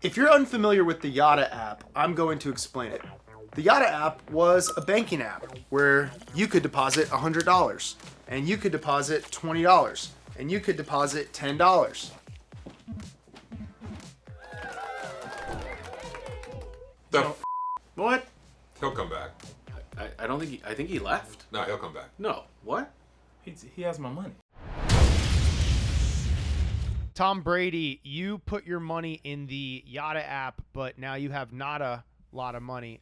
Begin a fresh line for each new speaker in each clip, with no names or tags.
If you're unfamiliar with the Yotta app, I'm going to explain it. The Yotta app was a banking app where you could deposit $100 and you could deposit $20 and you could deposit $10. What?
He'll come back.
I don't think I think he left.
No, he'll come back.
No. What?
He has my money.
Tom Brady, you put your money in the Yotta app, but now you have not a lot of money.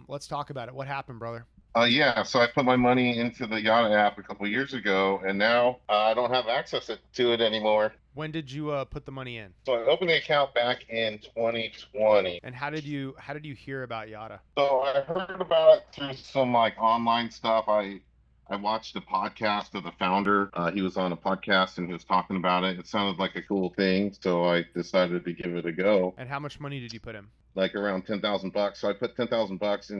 Let's talk about it. What happened, brother?
Yeah, so I put my money into the Yotta app a couple years ago, and now I don't have access to it anymore.
When did you put the money in?
So I opened the account back in 2020.
And how did you hear about Yotta?
So I heard about it through some like online stuff. I watched a podcast of the founder. He was on a podcast and he was talking about it. It sounded like a cool thing, so I decided to give it a go.
And how much money did you put in?
Like around $10,000. So I put $10,000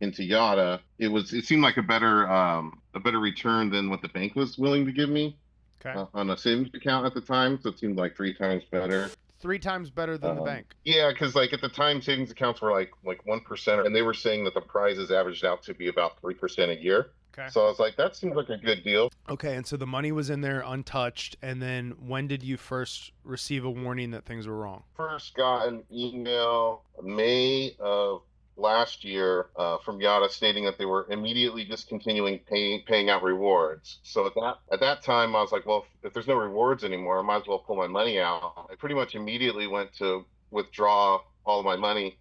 into Yotta. It seemed like a better return than what the bank was willing to give me.
Okay.
On a savings account at the time, so it seemed like 3 times better.
3 times better than the bank.
Yeah, because like at the time, savings accounts were like 1%, and they were saying that the prizes averaged out to be about 3% a year.
Okay.
So I was like, that seems like a good deal.
Okay, and so the money was in there untouched, and then when did you first receive a warning that things were wrong?
First got an email May of last year from Yotta stating that they were immediately discontinuing paying out rewards. So at that time, I was like, well, if there's no rewards anymore, I might as well pull my money out. I pretty much immediately went to withdraw all of my money.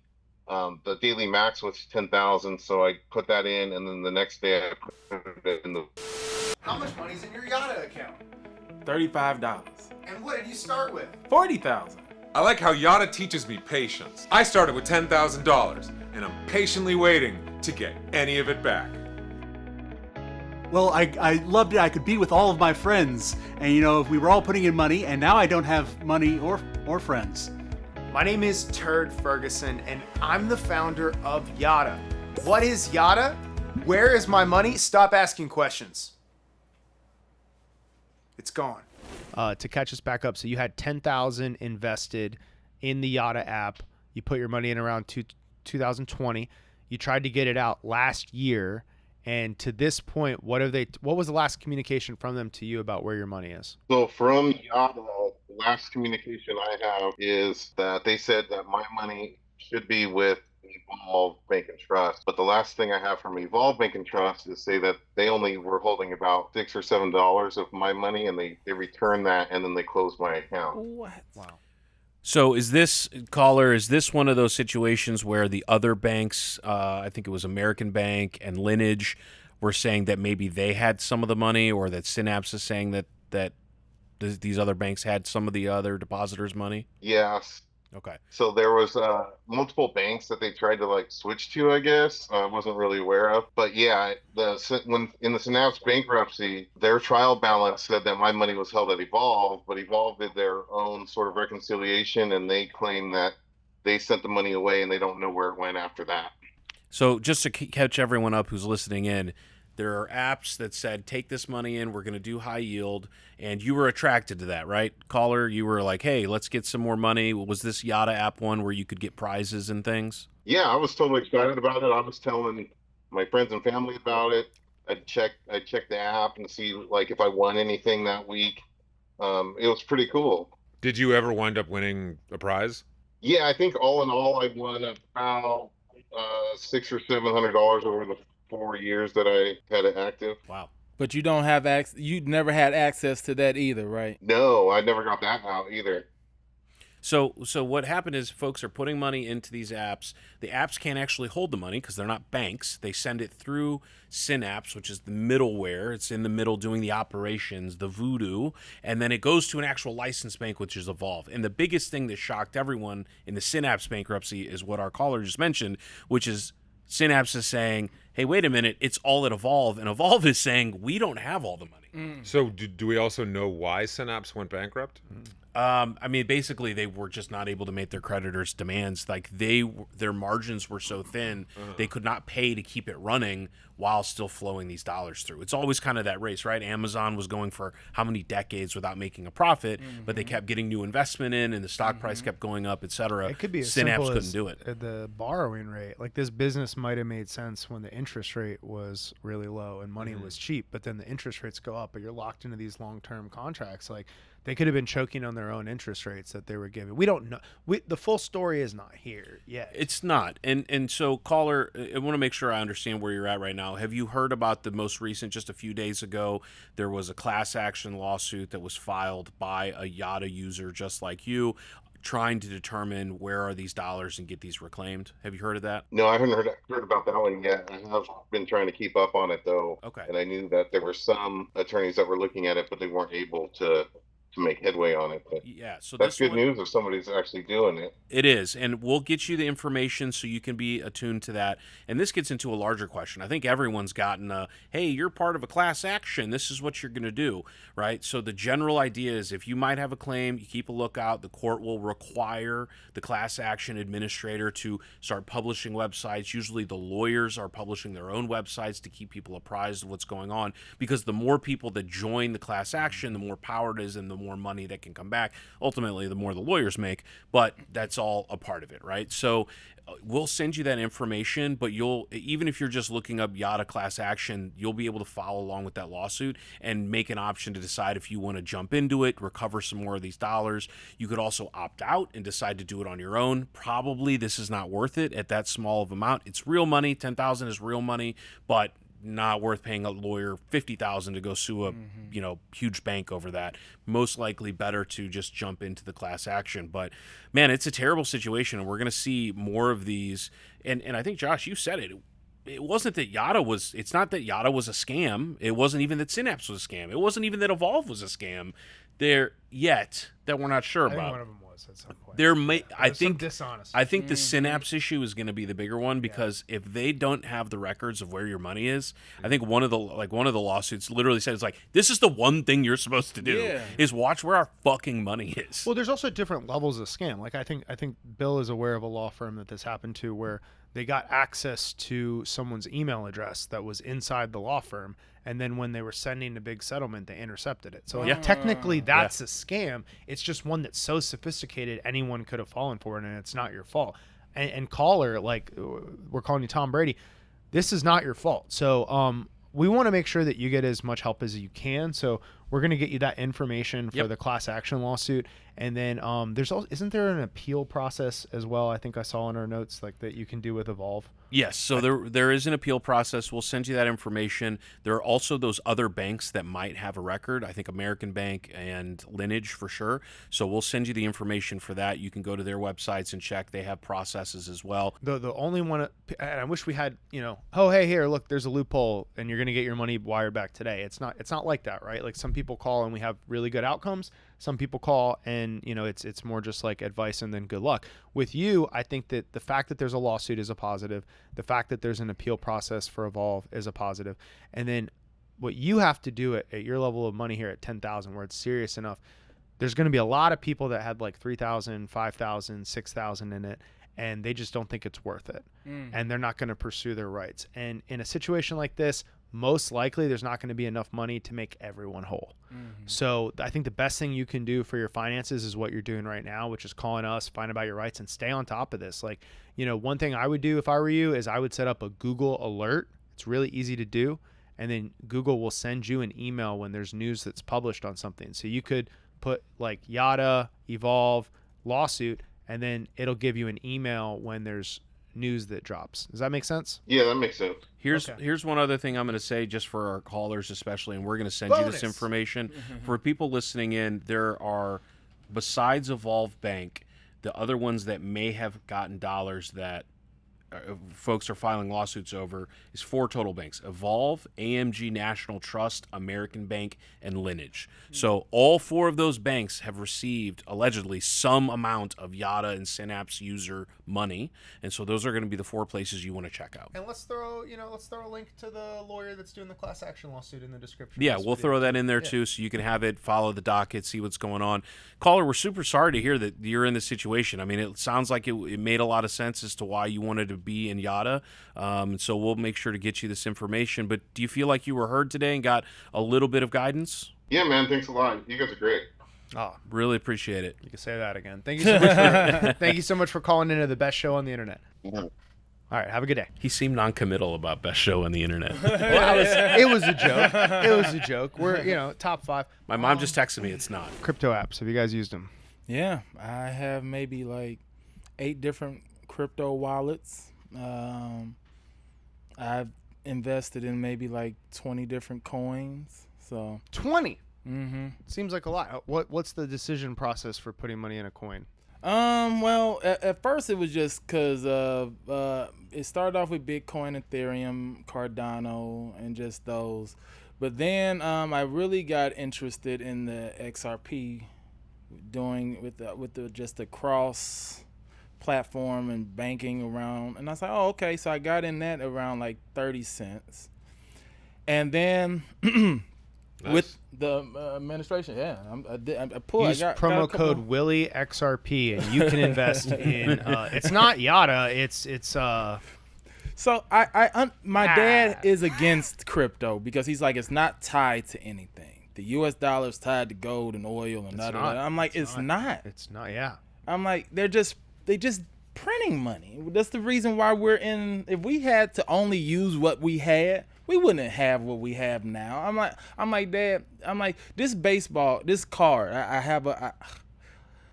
The daily max was 10,000, so I put that in, and then the next day I put it in the.
How much money's in your Yotta account?
$35.
And what did you start with?
$40,000.
I like how Yotta teaches me patience. I started with $10,000, and I'm patiently waiting to get any of it back.
Well, I loved it. I could be with all of my friends, and we were all putting in money, and now I don't have money or friends.
My name is Turd Ferguson, and I'm the founder of Yotta. What is Yotta? Where is my money? Stop asking questions. It's gone. To catch us back up, so you had $10,000 invested in the Yotta app. You put your money in around 2020. You tried to get it out last year, and to this point, what was the last communication from them to you about where your money is?
So from Yotta, the last communication I have is that they said that my money should be with Evolve Bank and Trust, but the last thing I have from Evolve Bank and Trust is say that they only were holding about $6 or $7 of my money, and they returned that, and then they closed my account.
What?
Wow.
So is this one of those situations where the other banks, I think it was American Bank and Lineage, were saying that maybe they had some of the money, or that Synapse is saying that these other banks had some of the other depositors' money?
Yes.
Okay.
So there was multiple banks that they tried to switch to, I guess. I wasn't really aware of. But yeah, when in the Synapse bankruptcy, their trial balance said that my money was held at Evolve, but Evolve did their own sort of reconciliation, and they claim that they sent the money away and they don't know where it went after that.
So just to catch everyone up who's listening in, there are apps that said, take this money in, we're going to do high yield, and you were attracted to that, right? Caller, you were like, hey, let's get some more money. Was this Yotta app one where you could get prizes and things?
Yeah, I was totally excited about it. I was telling my friends and family about it. I'd check the app and see if I won anything that week. It was pretty cool.
Did you ever wind up winning a prize?
Yeah, I think all in all, I won about $600 or $700 over the 4 years that I had it active.
Wow.
But you don't have you never had access to that either, right?
No, I never got that out either.
So what happened is folks are putting money into these apps. The apps can't actually hold the money because they're not banks. They send it through Synapse, which is the middleware. It's in the middle doing the operations, the voodoo, and then it goes to an actual licensed bank, which is Evolve. And the biggest thing that shocked everyone in the Synapse bankruptcy is what our caller just mentioned, which is Synapse is saying, hey, wait a minute, it's all at Evolve, and Evolve is saying, we don't have all the money.
So do we also know why Synapse went bankrupt?
I mean, basically, they were just not able to make their creditors' demands. Like their margins were so thin, they could not pay to keep it running while still flowing these dollars through. It's always kind of that race, right? Amazon was going for how many decades without making a profit, but they kept getting new investment in, and the stock price kept going up, etc.
It could be as
Synapse
simple
couldn't
as
do it.
the borrowing rate. Like this business might have made sense when the interest rate was really low and money was cheap, but then the interest rates go up, but you're locked into these long-term contracts. Like they could have been choking on their own interest rates that they were giving. We don't know. The full story is not here yet.
It's not. And so, caller, I want to make sure I understand where you're at right now. Have you heard about the most recent, just a few days ago, there was a class action lawsuit that was filed by a Yotta user just like you, trying to determine where are these dollars and get these reclaimed? Have you heard of that?
No, I haven't heard about that one yet. I have been trying to keep up on it though.
Okay.
And I knew that there were some attorneys that were looking at it, but they weren't able to make headway on it. But
Yeah, so
that's
this
good
one,
news if somebody's actually doing it.
It is, and we'll get you the information so you can be attuned to that. And this gets into a larger question. I think everyone's gotten a, hey, you're part of a class action. This is what you're going to do, right? So the general idea is if you might have a claim, you keep a lookout. The court will require the class action administrator to start publishing websites. Usually the lawyers are publishing their own websites to keep people apprised of what's going on, because the more people that join the class action, the more power it is and the more money that can come back. Ultimately, the more the lawyers make, but that's all a part of it, right? So we'll send you that information, but even if you're just looking up Yotta class action, you'll be able to follow along with that lawsuit and make an option to decide if you want to jump into it, recover some more of these dollars. You could also opt out and decide to do it on your own. Probably this is not worth it at that small of amount. It's real money. $10,000 is real money, but not worth paying a lawyer $50,000 to go sue a huge bank over that. Most likely better to just jump into the class action. But man, it's a terrible situation, and we're going to see more of these. And I think, Josh, you said it. It wasn't that Yotta was. It's not that Yotta was a scam. It wasn't even that Synapse was a scam. It wasn't even that Evolve was a scam. There yet that we're not sure
I think
about.
one of them was at some point.
There may, I
There's some
think,
dishonesty.
I think the Synapse issue is going to be the bigger one, because if they don't have the records of where your money is, I think one of the lawsuits literally says like, this is the one thing you're supposed to do is watch where our fucking money is.
Well, there's also different levels of scam. Like I think Bill is aware of a law firm that this happened to, where they got access to someone's email address that was inside the law firm, and then when they were sending a big settlement, they intercepted it. So like, technically that's a scam. It's just one that's so sophisticated anyone could have fallen for it, and it's not your fault. And caller, like we're calling you Tom Brady, this is not your fault. So we want to make sure that you get as much help as you can. So we're going to get you that information for the class action lawsuit. And then there's also, isn't there an appeal process as well? I think I saw in our notes like that you can do with Evolve.
Yes, so there is an appeal process. We'll send you that information. There are also those other banks that might have a record. I think American Bank and Lineage for sure. So we'll send you the information for that. You can go to their websites and check. They have processes as well.
The only one, and I wish we had, oh hey, here, look, there's a loophole, and you're going to get your money wired back today. It's not like that, right? Like some people call and we have really good outcomes. Some people call and it's more just like advice and then good luck. With you, I think that the fact that there's a lawsuit is a positive. The fact that there's an appeal process for Evolve is a positive. And then what you have to do at your level of money here at 10,000, where it's serious enough, there's going to be a lot of people that had like 3,000, 5,000, 6,000 in it, and they just don't think it's worth it. And they're not going to pursue their rights. And in a situation like this, most likely there's not going to be enough money to make everyone whole. So I think the best thing you can do for your finances is what you're doing right now, which is calling us, find about your rights, and stay on top of this. Like, one thing I would do if I were you is I would set up a Google alert. It's really easy to do. And then Google will send you an email when there's news that's published on something. So you could put like Yotta, Evolve, lawsuit, and then it'll give you an email when there's news that drops. Does that make sense?
Yeah, that makes sense.
Here's one other thing I'm going to say, just for our callers especially, and we're going to send you this information. For people listening in, there are, besides Evolve Bank, the other ones that may have gotten dollars that folks are filing lawsuits over is 4 total banks: Evolve, AMG National Trust, American Bank, and Lineage. So all 4 of those banks have received allegedly some amount of Yotta and Synapse user money, and so those are going to be the 4 places you want to check out.
And let's throw a link to the lawyer that's doing the class action lawsuit in the description.
Yeah, we'll throw that in there too, so you can have it, follow the docket, see what's going on. Caller, we're super sorry to hear that you're in this situation. I mean, it sounds like it made a lot of sense as to why you wanted to be in Yotta. So we'll make sure to get you this information. But do you feel like you were heard today and got a little bit of guidance?
Yeah, man. Thanks a lot. You guys are great.
Oh,
really appreciate it.
you can say that again. Thank you so much. Thank you so much for calling into the best show on the internet.
Mhm.
All right, have a good day.
He seemed non-committal about best show on the internet.
It was a joke. It was a joke. We're top 5.
My mom just texted me. It's not.
Crypto apps. Have you guys used them?
Yeah, I have maybe like 8 different crypto wallets. I've invested in maybe like 20 different coins. So
20.
Mm-hmm.
Seems like a lot. What's the decision process for putting money in a coin?
Well, at first it was just because it started off with Bitcoin, Ethereum, Cardano, and just those. But then I really got interested in the XRP, doing with the just the cross platform and banking around. And I was like, oh, okay. So I got in that around like 30 cents, and then.
Nice.
With the administration, yeah, I pulled.
Use
got
promo
a couple-
code Willie XRP and you can invest in. It's not Yotta. It's
So my dad is against crypto because he's like, it's not tied to anything. The U.S. dollar is tied to gold and oil and that. I'm like, it's not.
It's not. Yeah.
I'm like, they just printing money. That's the reason why we're in. If we had to only use what we had, we wouldn't have what we have now. I'm like, Dad. I'm like, this card. I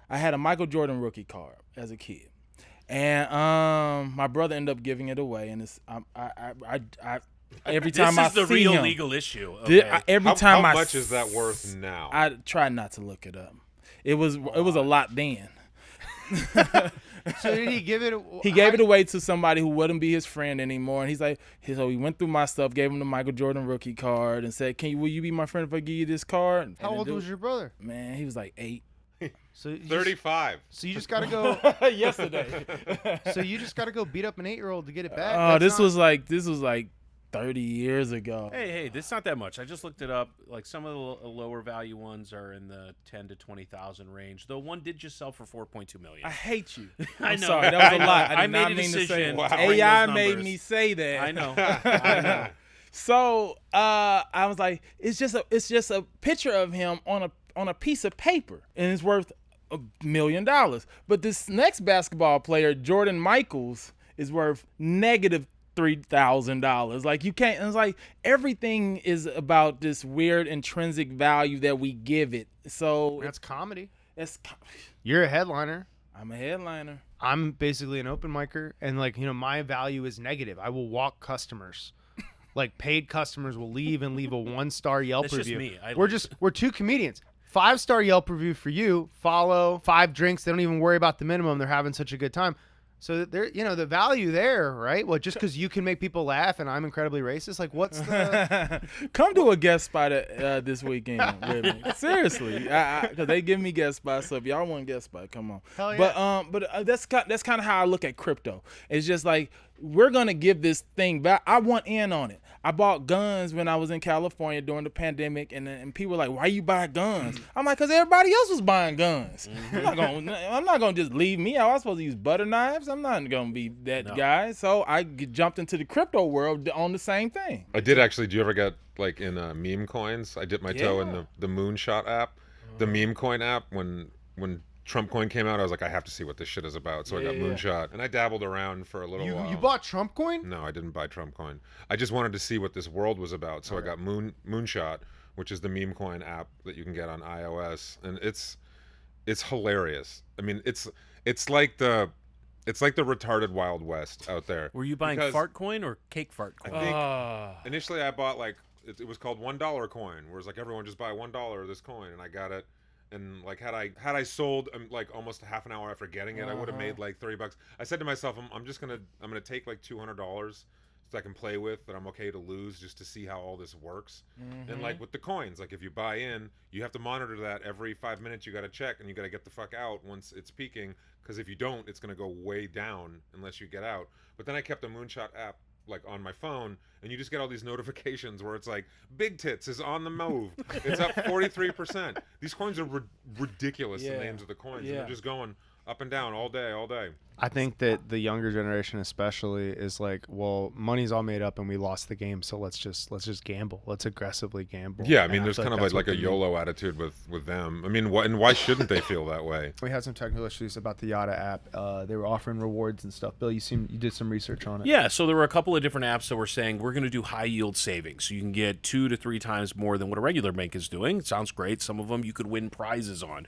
had a Michael Jordan rookie card as a kid, and my brother ended up giving it away. And it's every time I see
this is the real
him,
legal issue. Okay.
every
How
time
much is that worth now?
I try not to look it up. It was a lot then.
So did he give it?
He gave it away to somebody who wouldn't be his friend anymore, and he's like, so he went through my stuff, gave him the Michael Jordan rookie card, and said, will you be my friend if I give you this card?
How old was your brother?
Man, he was like 8.
So you
35.
So you just gotta go.
Yesterday.
So you just gotta go beat up an 8-year-old to get it back.
Oh, this was like 30 years ago.
Hey, this is not that much. I just looked it up. Like some of the lower value ones are in the 10 to 20,000 range. Though one did just sell for 4.2 million.
I hate you.
I
I'm
know.
sorry, that was
I
a lot.
know.
I
I
did
made
not
a
mean to say
decision
that.
to bring
AI
those
made
numbers.
me say that.
I know. I know.
So I was like, it's just a picture of him on a piece of paper, and it's worth $1 million. But this next basketball player, Jordan Michaels, is worth negative $3,000. Like, you can't. It's like everything is about this weird intrinsic value that we give it. So
That's comedy.
it's.
You're a headliner.
I'm a headliner.
I'm basically an open micer, and my value is negative. I will walk customers. Like, paid customers will leave and leave a 1-star Yelp
That's just
review.
me.
We're 2 comedians. 5-star Yelp review for you. Follow, 5 drinks. They don't even worry about the minimum. They're having such a good time. So there, the value there, right? Well, just because you can make people laugh and I'm incredibly racist, like, what's the?
Come to a guest spot this weekend with me. Seriously, because they give me guest spots. So if y'all want a guest spot, come on.
Hell yeah.
But that's kind of how I look at crypto. It's just like, we're gonna give this thing back. I want in on it. I bought guns when I was in California during the pandemic, and people were like, "Why you buy guns?" I'm like, "Cause everybody else was buying guns. I'm not gonna just leave me out. I was supposed to use butter knives. I'm not gonna be that guy." So I jumped into the crypto world on the same thing.
I did actually. Do you ever get like in meme coins? I dipped my toe in the Moonshot app, the meme coin app. When Trump coin came out, I was like, I have to see what this shit is about. So I got Moonshot, and I dabbled around for a little while.
You bought Trump coin?
No, I didn't buy Trump coin. I just wanted to see what this world was about. So I got Moonshot, which is the meme coin app that you can get on iOS, and it's hilarious. I mean, it's like the retarded Wild West out there.
Were you buying
Because
fart coin or cake fart coin?
I think initially I bought like it was called $1 coin, where it's like everyone just buy $1 of this coin, and I got it. And like had I sold like almost a half an hour after getting it, I would have made like $30. I said to myself, I'm gonna take like $200 so I can play with, that I'm okay to lose, just to see how all this works. And like with the coins, like if you buy in, you have to monitor that every 5 minutes. You got to check, and you got to get the fuck out once it's peaking, because if you don't, it's gonna go way down unless you get out. But then I kept a Moonshot app like on my phone, and you just get all these notifications where it's like Big Tits is on the move. It's up 43%. These coins are ridiculous. The names of the coins, and they're just going up and down all day.
I think that the younger generation especially is like, well, money's all made up and we lost the game, so let's just gamble. Let's aggressively gamble.
Yeah, I mean,
And
there's
feel
kind of
that's
like
what
a
they
YOLO attitude with them. I mean, why shouldn't they feel that way?
We had some technical issues about the Yotta app. They were offering rewards and stuff. Bill, you did some research on it.
Yeah, so there were a couple of different apps that were saying we're going to do high yield savings. So you can get 2 to 3 times more than what a regular bank is doing. It sounds great. Some of them you could win prizes on.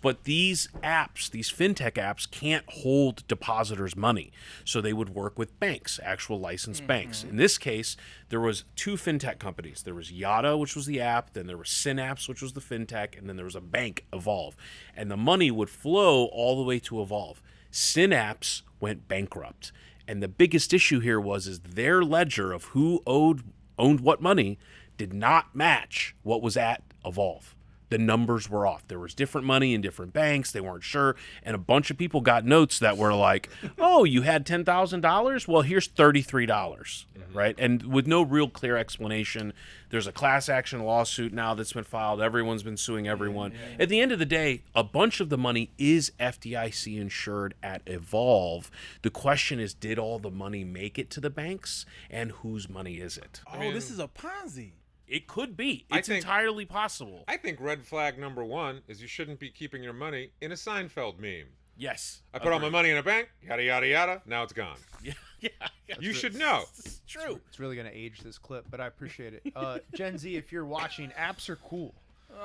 But these apps, these fintech apps, can't hold depositors' money. So they would work with banks, actual licensed banks. In this case, there was 2 fintech companies. There was Yotta, which was the app, then there was Synapse, which was the fintech, and then there was a bank, Evolve. And the money would flow all the way to Evolve. Synapse went bankrupt. And the biggest issue here is their ledger of who owned what money did not match what was at Evolve. The numbers were off. There was different money in different banks. They weren't sure. And a bunch of people got notes that were like, oh, you had $10,000? Well, here's $33, right? And with no real clear explanation. There's a class action lawsuit now that's been filed. Everyone's been suing everyone. At the end of the day, a bunch of the money is FDIC insured at Evolve. The question is, did all the money make it to the banks? And whose money is it?
Oh, this is a Ponzi.
It could be.
I
It's
think-
entirely possible.
I think red flag number 1 is you shouldn't be keeping your money in a Seinfeld meme.
Yes.
I put all my money in a bank, yada yada yada. Now it's gone.
Yeah, yeah.
You should know.
It's true.
It's really going to age this clip, but I appreciate it. Gen Z, if you're watching, apps are cool.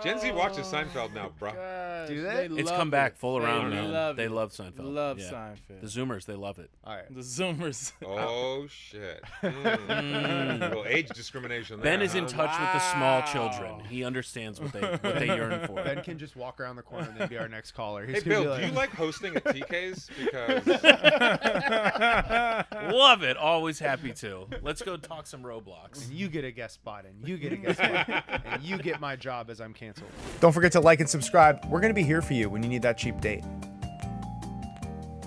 Gen Z watches Seinfeld now, bro.
Gosh,
Do they?
It's
love
come back
it.
full around
They
now.
love
They
it.
love Seinfeld.
Love
Yeah.
Seinfeld.
The Zoomers, they love it.
All right.
The Zoomers.
Oh shit. Little age discrimination there.
Ben is in
huh?
touch with the small children. He understands what they yearn for.
Ben can just walk around the corner and then be our next caller. He's
Hey
gonna
Bill,
be
do you like hosting at TK's? Because
Love it. Always happy to. Let's go talk some Roblox.
and you get a guest spot, and you get a guest spot, and you get my job as I'm canceled. Don't forget to like and subscribe. We're going to be here for you when you need that cheap date.